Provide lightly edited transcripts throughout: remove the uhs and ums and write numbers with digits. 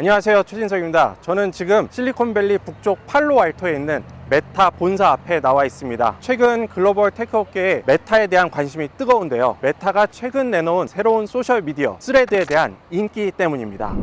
안녕하세요, 최진석입니다. 저는 지금 실리콘밸리 북쪽 팔로알토에 있는 메타 본사 앞에 나와 있습니다. 최근 글로벌 테크 업계에 메타에 대한 관심이 뜨거운데요. 메타가 최근 내놓은 새로운 소셜미디어 스레드에 대한 인기 때문입니다.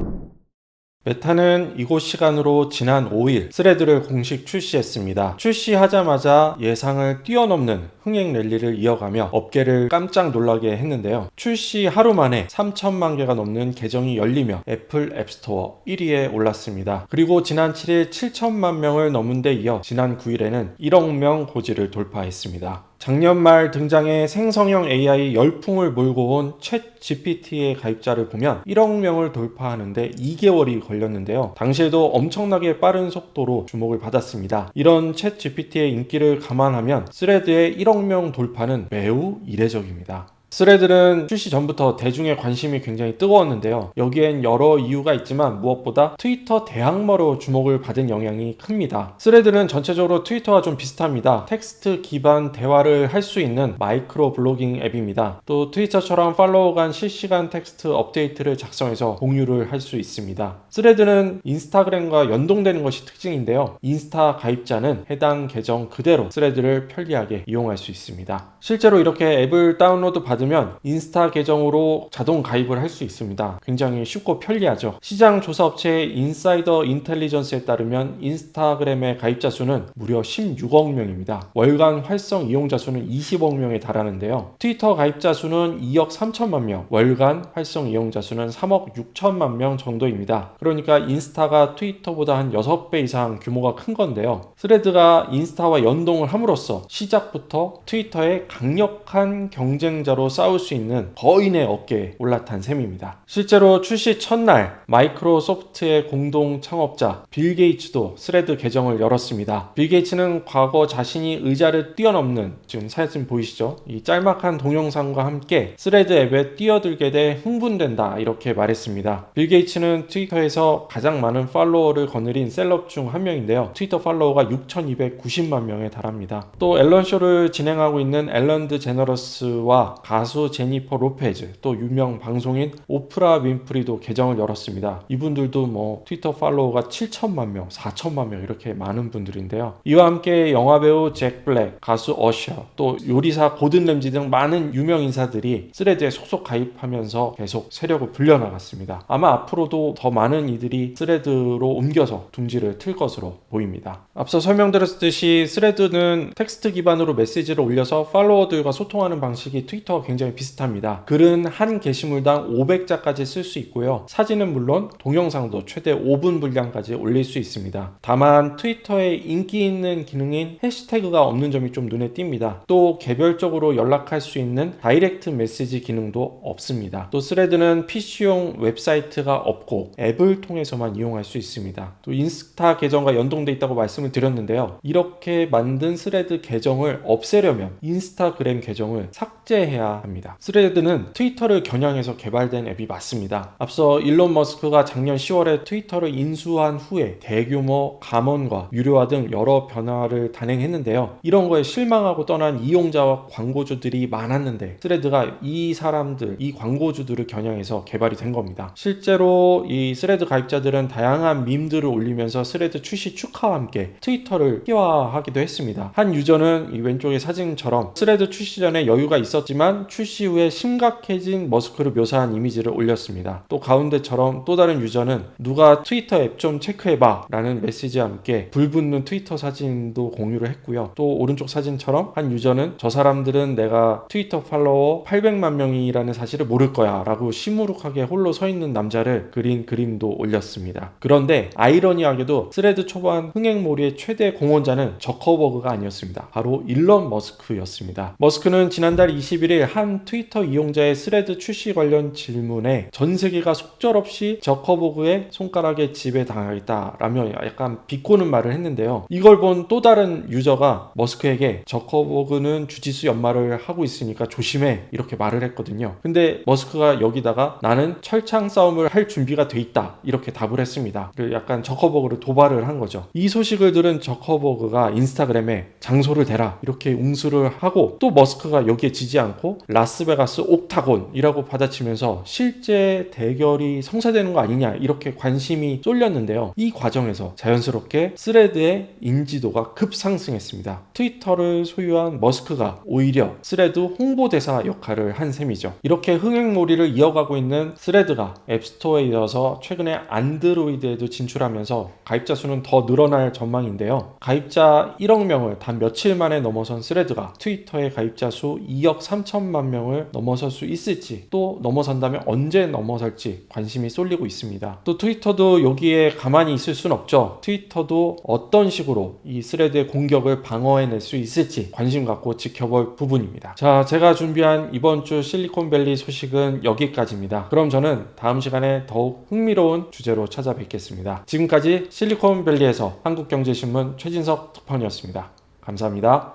메타는 이곳 시간으로 지난 5일 스레드를 공식 출시했습니다. 출시하자마자 예상을 뛰어넘는 흥행 랠리를 이어가며 업계를 깜짝 놀라게 했는데요. 출시 하루 만에 3천만 개가 넘는 계정이 열리며 애플 앱스토어 1위에 올랐습니다. 그리고 지난 7일 7천만 명을 넘은 데 이어 지난 9일에는 1억 명 고지를 돌파했습니다. 작년 말 등장해 생성형 AI 열풍을 몰고 온 챗 GPT의 가입자를 보면 1억 명을 돌파하는데 2개월이 걸렸는데요. 당시에도 엄청나게 빠른 속도로 주목을 받았습니다. 이런 챗 GPT의 인기를 감안하면 스레드의 1억 명 돌파는 매우 이례적입니다. 스레드는 출시 전부터 대중의 관심이 굉장히 뜨거웠는데요. 여기엔 여러 이유가 있지만 무엇보다 트위터 대항마로 주목을 받은 영향이 큽니다. 스레드는 전체적으로 트위터와 좀 비슷합니다. 텍스트 기반 대화를 할 수 있는 마이크로 블로깅 앱입니다. 또 트위터처럼 팔로워 간 실시간 텍스트 업데이트를 작성해서 공유를 할 수 있습니다. 스레드는 인스타그램과 연동되는 것이 특징인데요. 인스타 가입자는 해당 계정 그대로 스레드를 편리하게 이용할 수 있습니다. 실제로 이렇게 앱을 다운로드 받으면 인스타 계정으로 자동 가입을 할 수 있습니다. 굉장히 쉽고 편리하죠. 시장 조사 업체 인사이더 인텔리전스에 따르면 인스타그램의 가입자 수는 무려 16억 명입니다. 월간 활성 이용자 수는 20억 명에 달하는데요. 트위터 가입자 수는 2억 3천만 명, 월간 활성 이용자 수는 3억 6천만 명 정도입니다. 그러니까 인스타가 트위터보다 한 6배 이상 규모가 큰 건데요. 스레드가 인스타와 연동을 함으로써 시작부터 트위터의 강력한 경쟁자로 싸울 수 있는 거인의 어깨에 올라탄 셈입니다. 실제로 출시 첫날 마이크로소프트의 공동 창업자 빌 게이츠도 스레드 계정을 열었습니다. 빌 게이츠는 과거 자신이 의자를 뛰어넘는, 지금 사진 보이시죠? 이 짤막한 동영상과 함께 스레드 앱에 뛰어들게 돼 흥분된다, 이렇게 말했습니다. 빌 게이츠는 트위터에서 가장 많은 팔로워를 거느린 셀럽 중 한 명인데요. 트위터 팔로워가 6,290만 명에 달합니다. 또 앨런 쇼를 진행하고 있는 앨런 드제너러스와 가수 제니퍼 로페즈, 또 유명 방송인 오프라 윈프리도 계정을 열었습니다. 이분들도 트위터 팔로워가 7천만 명, 4천만 명 이렇게 많은 분들인데요. 이와 함께 영화배우 잭 블랙, 가수 어셔, 또 요리사 고든 램지 등 많은 유명 인사들이 스레드에 속속 가입하면서 계속 세력을 불려나갔습니다. 아마 앞으로도 더 많은 이들이 스레드로 옮겨서 둥지를 틀 것으로 보입니다. 앞서 설명드렸듯이 스레드는 텍스트 기반으로 메시지를 올려서 팔로워들과 소통하는 방식이 트위터와 굉장히 비슷합니다. 글은 한 게시물당 500자까지 쓸 수 있고요. 사진은 물론 동영상도 최대 5분 분량까지 올릴 수 있습니다. 다만 트위터에 인기 있는 기능인 해시태그가 없는 점이 좀 눈에 띕니다. 또 개별적으로 연락할 수 있는 다이렉트 메시지 기능도 없습니다. 또 스레드는 PC용 웹사이트가 없고 앱을 통해서만 이용할 수 있습니다. 또 인스타 계정과 연동돼 있다고 말씀을 드렸는데요. 이렇게 만든 스레드 계정을 없애려면 인스타그램 계정을 삭제해야 합니다. 스레드는 트위터를 겨냥해서 개발된 앱이 맞습니다. 앞서 일론 머스크가 작년 10월에 트위터를 인수한 후에 대규모 감원과 유료화 등 여러 변화를 단행했는데요. 이런 거에 실망하고 떠난 이용자와 광고주들이 많았는데 스레드가 이 사람들, 이 광고주들을 겨냥해서 개발이 된 겁니다. 실제로 이 스레드 가입자들은 다양한 밈들을 올리면서 스레드 출시 축하와 함께 트위터를 희화하기도 했습니다. 한 유저는 이 왼쪽의 사진처럼 스레드 출시 전에 여유가 있었지만 출시 후에 심각해진 머스크를 묘사한 이미지를 올렸습니다. 또 가운데처럼 또 다른 유저는 누가 트위터 앱 좀 체크해봐 라는 메시지와 함께 불붙는 트위터 사진도 공유를 했고요. 또 오른쪽 사진처럼 한 유저는 저 사람들은 내가 트위터 팔로워 800만 명이라는 사실을 모를 거야 라고 시무룩하게 홀로 서 있는 남자를 그린 그림도 올렸습니다. 그런데 아이러니하게도 스레드 초반 흥행몰이의 최대 공헌자는 저커버그가 아니었습니다. 바로 일론 머스크였습니다. 머스크는 지난달 21일 한 트위터 이용자의 스레드 출시 관련 질문에 전 세계가 속절없이 저커버그의 손가락에 지배당하겠다라며 약간 비꼬는 말을 했는데요. 이걸 본 또 다른 유저가 머스크에게 저커버그는 주짓수 연말을 하고 있으니까 조심해 이렇게 말을 했거든요. 근데 머스크가 여기다가 나는 철창 싸움을 할 준비가 돼 있다 이렇게 답을 했습니다. 약간 저커버그를 도발을 한 거죠. 이 소식을 들은 저커버그가 인스타그램에 장소를 대라 이렇게 웅수를 하고 또 머스크가 여기에 지지 않고 아니고 라스베가스 옥타곤이라고 받아치면서 실제 대결이 성사되는 거 아니냐 이렇게 관심이 쏠렸는데요. 이 과정에서 자연스럽게 스레드의 인지도가 급상승했습니다. 트위터를 소유한 머스크가 오히려 스레드 홍보대사 역할을 한 셈이죠. 이렇게 흥행몰이를 이어가고 있는 스레드가 앱스토어에 이어서 최근에 안드로이드에도 진출하면서 가입자 수는 더 늘어날 전망인데요. 가입자 1억 명을 단 며칠 만에 넘어선 스레드가 트위터의 가입자 수 2억 3천만 명을 넘어설 수 있을지, 또 넘어선다면 언제 넘어설지 관심이 쏠리고 있습니다. 또 트위터도 여기에 가만히 있을 순 없죠. 트위터도 어떤 식으로 이 스레드의 공격을 방어해낼 수 있을지 관심 갖고 지켜볼 부분입니다. 자, 제가 준비한 이번 주 실리콘밸리 소식은 여기까지입니다. 그럼 저는 다음 시간에 더욱 흥미로운 주제로 찾아뵙겠습니다. 지금까지 실리콘밸리에서 한국경제신문 최진석 특파원이었습니다. 감사합니다.